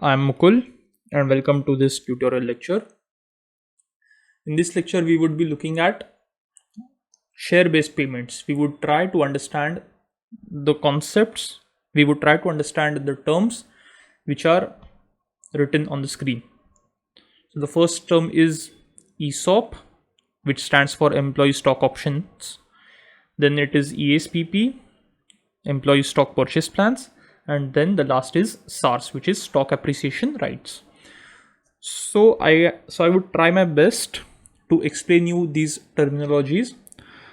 I'm Mukul and welcome to this tutorial lecture. In this lecture, we would be looking at share-based payments. We would try to understand the concepts, we would try to understand the terms which are written on the screen. So the first term is ESOP, which stands for Employee Stock Options. Then it is ESPP, Employee Stock Purchase Plans. And then the last is SARS, which is Stock Appreciation Rights. So I would try my best to explain you these terminologies.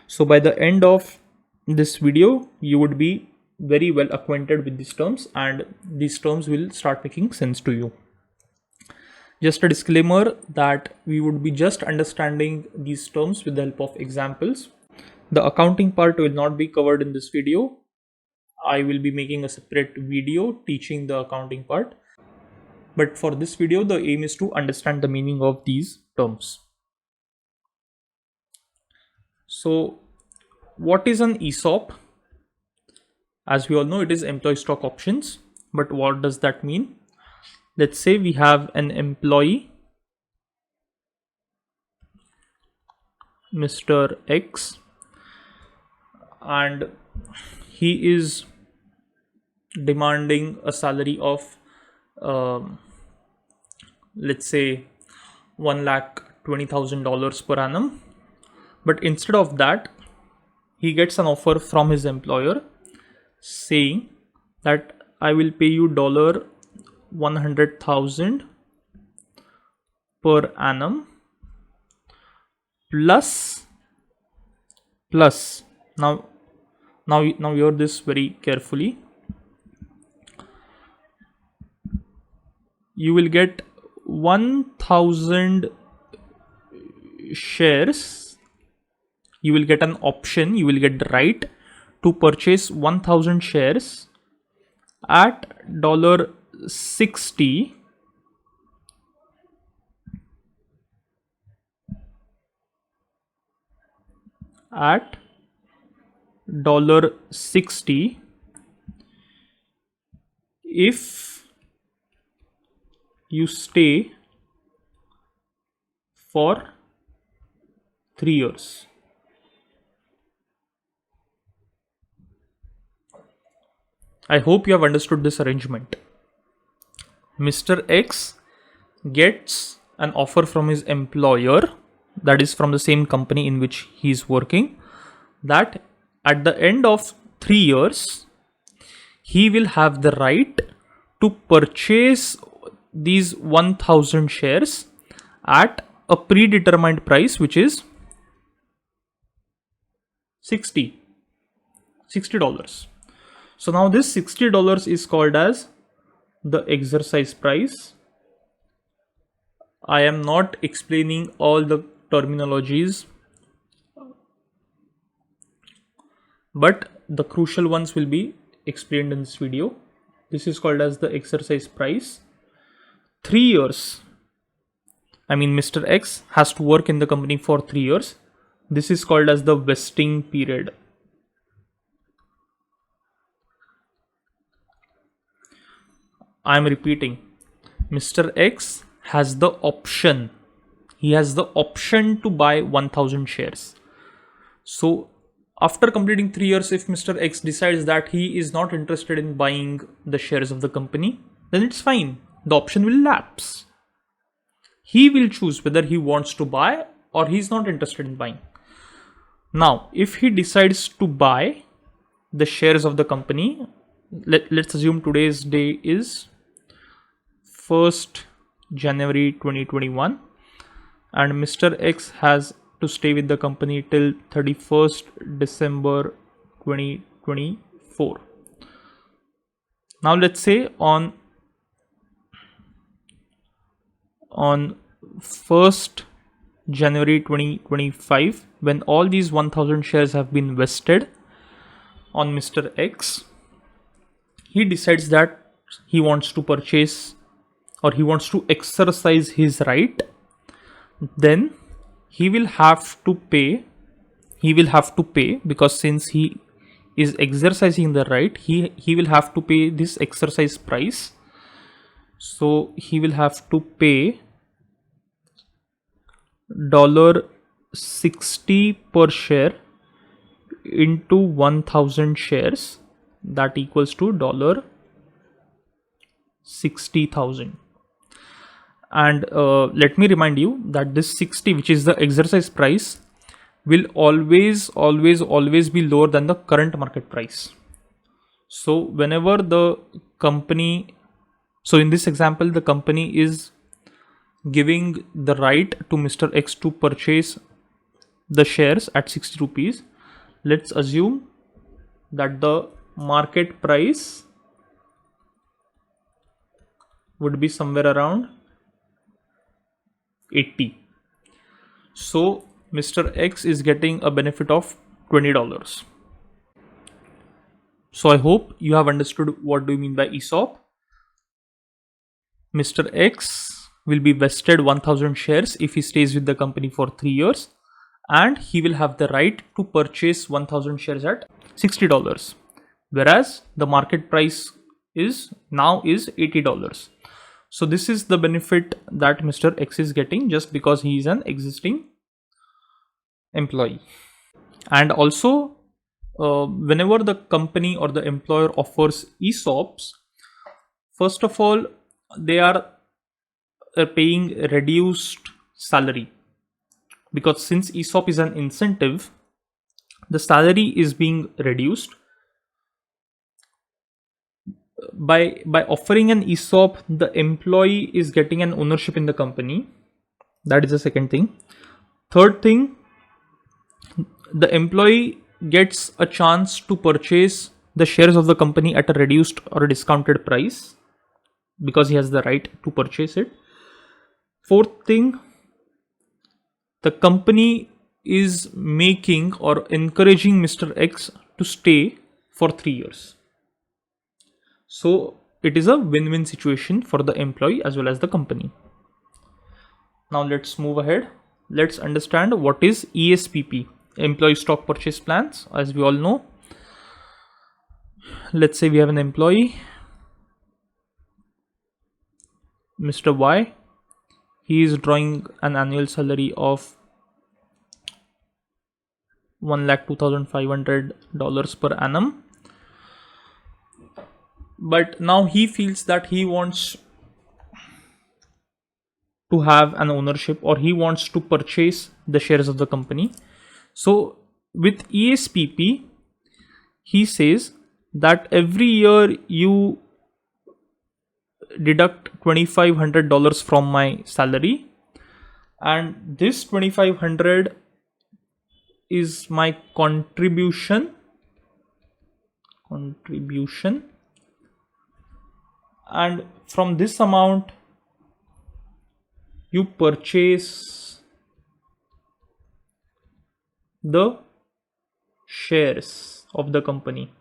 So by the end of this video, you would be very well acquainted with these terms and these terms will start making sense to you. Just a disclaimer that we would be just understanding these terms with the help of examples. The accounting part will not be covered in this video. I will be making a separate video teaching the accounting part. But for this video, the aim is to understand the meaning of these terms. So what is an ESOP? As we all know, it is employee stock options. But what does that mean? Let's say we have an employee, Mr. X, and he is demanding a salary of let's say $1,20,000 per annum. But instead of that, he gets an offer from his employer saying that I will pay you $100,000 per annum plus now hear this very carefully. You will get 1,000 shares. You will get an option, you will get the right to purchase 1,000 shares at $60 at $60 if you stay for 3 years. I hope you have understood this arrangement. Mr. X gets an offer from his employer, that is from the same company in which he is working, that at the end of 3 years, he will have the right to purchase these 1,000 shares at a predetermined price, which is $60. So now this $60 is called as the exercise price. I am not explaining all the terminologies, but the crucial ones will be explained in this video. This is called as the exercise price. 3 years. I mean, Mr. X has to work in the company for 3 years. This is called as the vesting period. I am repeating. Mr. X has the option. He has the option to buy 1,000 shares. So after completing 3 years, if Mr. X decides that he is not interested in buying the shares of the company, then it's fine. The option will lapse. He will choose whether he wants to buy or he's not interested in buying. Now, if he decides to buy the shares of the company, let's assume today's day is 1st January 2021 and Mr. X has to stay with the company till 31st December 2024. Now let's say on 1st January 2025, when all these 1,000 shares have been vested on Mr. X, he decides that he wants to purchase or he wants to exercise his right. Then he will have to pay because since he is exercising the right, he will have to pay this exercise price. So he will have to pay $60 per share into 1000 shares, that equals to $60,000. And let me remind you that this 60, which is the exercise price, will always be lower than the current market price. So whenever the company, so in this example the company is giving the right to Mr. X to purchase the shares at 60 rupees, let's assume that the market price would be somewhere around 80. So Mr. X is getting a benefit of $20. So I hope you have understood what do you mean by ESOP. Mr. X will be vested 1000 shares if he stays with the company for 3 years, and he will have the right to purchase 1000 shares at $60, whereas the market price is $80. So this is the benefit that Mr. X is getting just because he is an existing employee. And also whenever the company or the employer offers ESOPs, first of all they are paying reduced salary, because since ESOP is an incentive, the salary is being reduced. By offering an ESOP, the employee is getting an ownership in the company. That is the second thing. Third thing, the employee gets a chance to purchase the shares of the company at a reduced or a discounted price because he has the right to purchase it. Fourth thing, the company is making or encouraging Mr. X to stay for 3 years. So it is a win-win situation for the employee as well as the company. Now let's move ahead. Let's understand what is ESPP, employee stock purchase plans. As we all know, let's say we have an employee, Mr. Y. He is drawing an annual salary of $1,02,500 per annum. But now he feels that he wants to have an ownership, or he wants to purchase the shares of the company. So with ESPP, he says that every year you deduct $2,500 from my salary, and this 2,500 is my contribution, and from this amount you purchase the shares of the company.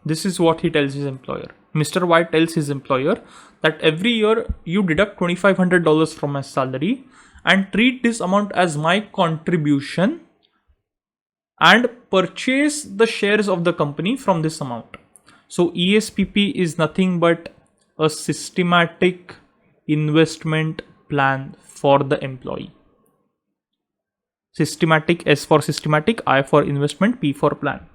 This is what he tells his employer. Mr. Y tells his employer that every year you deduct $2,500 from my salary and treat this amount as my contribution and purchase the shares of the company from this amount. So ESPP is nothing but a systematic investment plan for the employee. Systematic, S for systematic, I for investment, P for plan.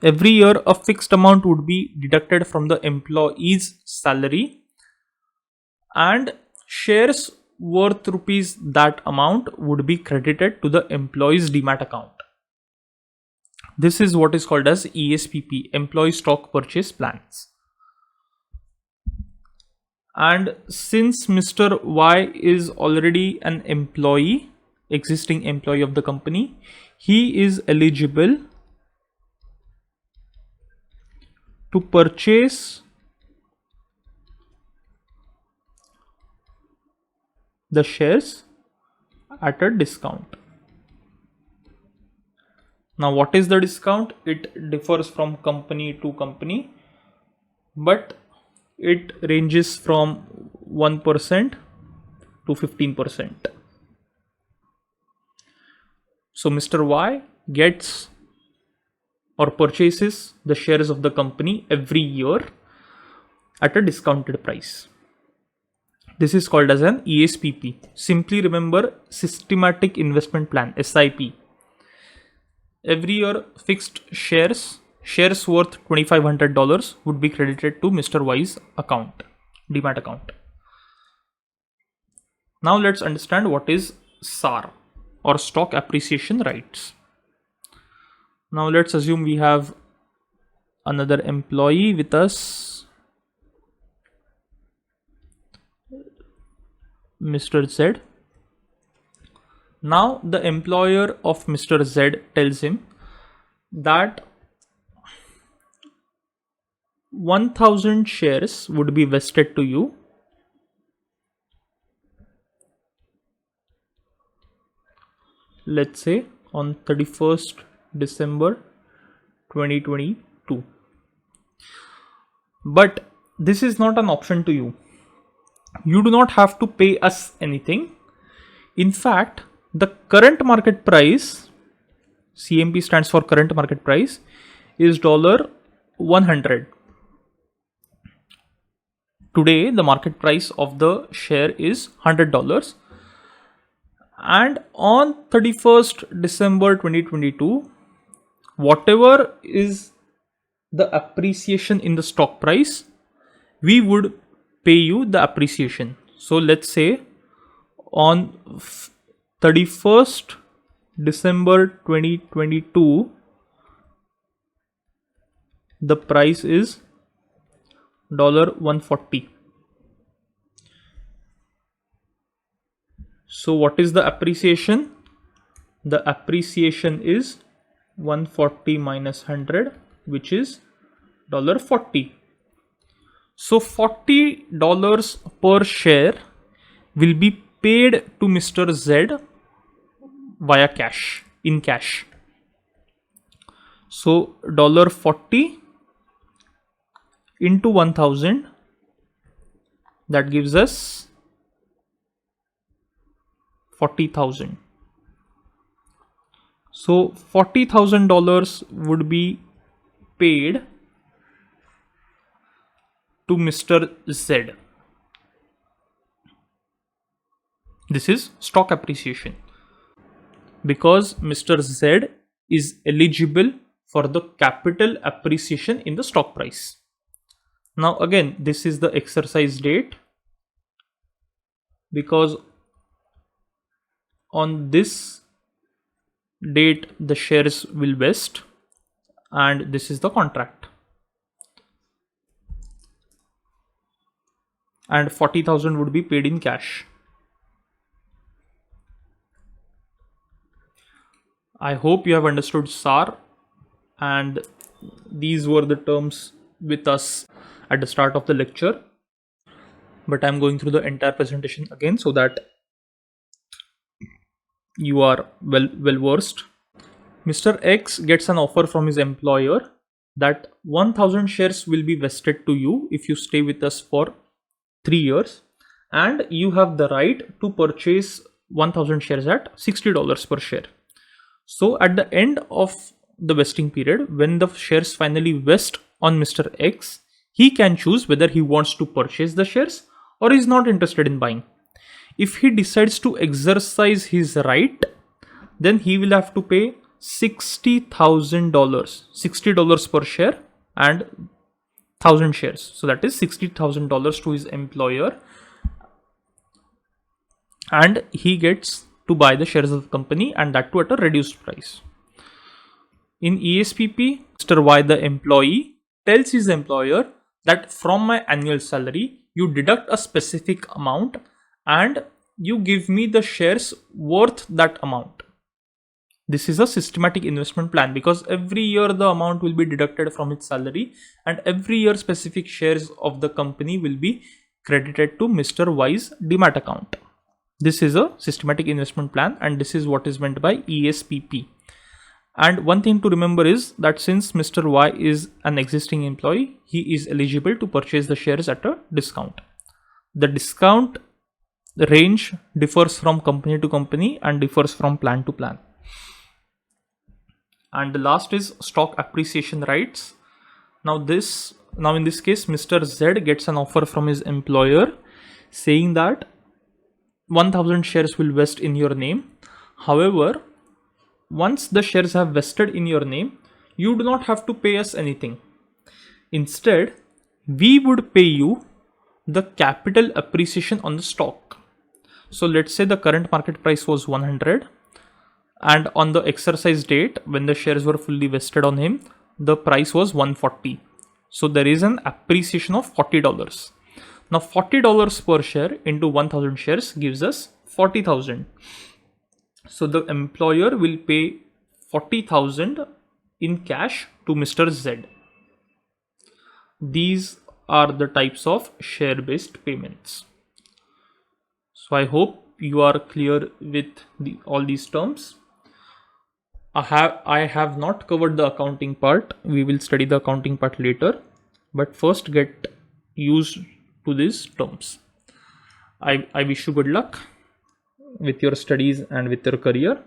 Every year a fixed amount would be deducted from the employee's salary, and shares worth rupees that amount would be credited to the employee's demat account. This is what is called as ESPP, employee stock purchase plans. And since Mr. Y is already an employee, existing employee of the company, he is eligible to purchase the shares at a discount. Now what is the discount? It differs from company to company, but it ranges from 1% to 15%. So Mr. Y gets or purchases the shares of the company every year at a discounted price. This is called as an ESPP. Simply remember systematic investment plan, SIP. Every year fixed shares worth $2,500 would be credited to Mr. Y's account, Demat account. Now let's understand what is SAR, or stock appreciation rights. Now let's assume we have another employee with us, Mr. Z. Now the employer of Mr. Z tells him that 1000 shares would be vested to you let's say on 31st December 2022. But this is not an option to you. You do not have to pay us anything. In fact, the current market price, CMP stands for current market price, is $100. Today, the market price of the share is $100. And on 31st December 2022, whatever is the appreciation in the stock price, we would pay you the appreciation. So let's say on 31st December 2022, the price is $140. So what is the appreciation? The appreciation is 140 minus 100, which is $40. So $40 per share will be paid to Mr. Z via cash, in cash. So $40 into 1000, that gives us 40,000. So $40,000 would be paid to Mr. Z. This is stock appreciation, because Mr. Z is eligible for the capital appreciation in the stock price. Now again, this is the exercise date, because on this date the shares will vest, and this is the contract, and 40,000 would be paid in cash. I hope you have understood SAR, and these were the terms with us at the start of the lecture, but I'm going through the entire presentation again so that you are well versed. Mr. X gets an offer from his employer that 1000 shares will be vested to you if you stay with us for 3 years, and you have the right to purchase 1000 shares at $60 per share. So at the end of the vesting period, when the shares finally vest on Mr. X, he can choose whether he wants to purchase the shares or is not interested in buying. If he decides to exercise his right, then he will have to pay $60,000, $60 per share and 1000 shares. So that is $60,000 to his employer, and he gets to buy the shares of the company, and that too at a reduced price. In ESPP, Mr. Y, the employee, tells his employer that from my annual salary, you deduct a specific amount and you give me the shares worth that amount. This is a systematic investment plan, because every year the amount will be deducted from its salary, and every year specific shares of the company will be credited to Mr. Y's Demat account. This is a systematic investment plan, and this is what is meant by ESPP. And one thing to remember is that since Mr. Y is an existing employee, he is eligible to purchase the shares at a discount. The discount range differs from company to company and differs from plan to plan. and the last is stock appreciation rights. Now in this case, Mr. Z gets an offer from his employer saying that 1000 shares will vest in your name. However, once the shares have vested in your name, you do not have to pay us anything. Instead, we would pay you the capital appreciation on the stock. So let's say the current market price was 100, and on the exercise date when the shares were fully vested on him, the price was 140. So there is an appreciation of $40. Now $40 per share into 1000 shares gives us 40,000. So the employer will pay 40,000 in cash to Mr. Z. These are the types of share-based payments. So I hope you are clear with all these terms. I have not covered the accounting part. We will study the accounting part later, but first get used to these terms. I wish you good luck with your studies and with your career,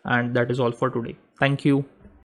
and that is all for today. Thank you.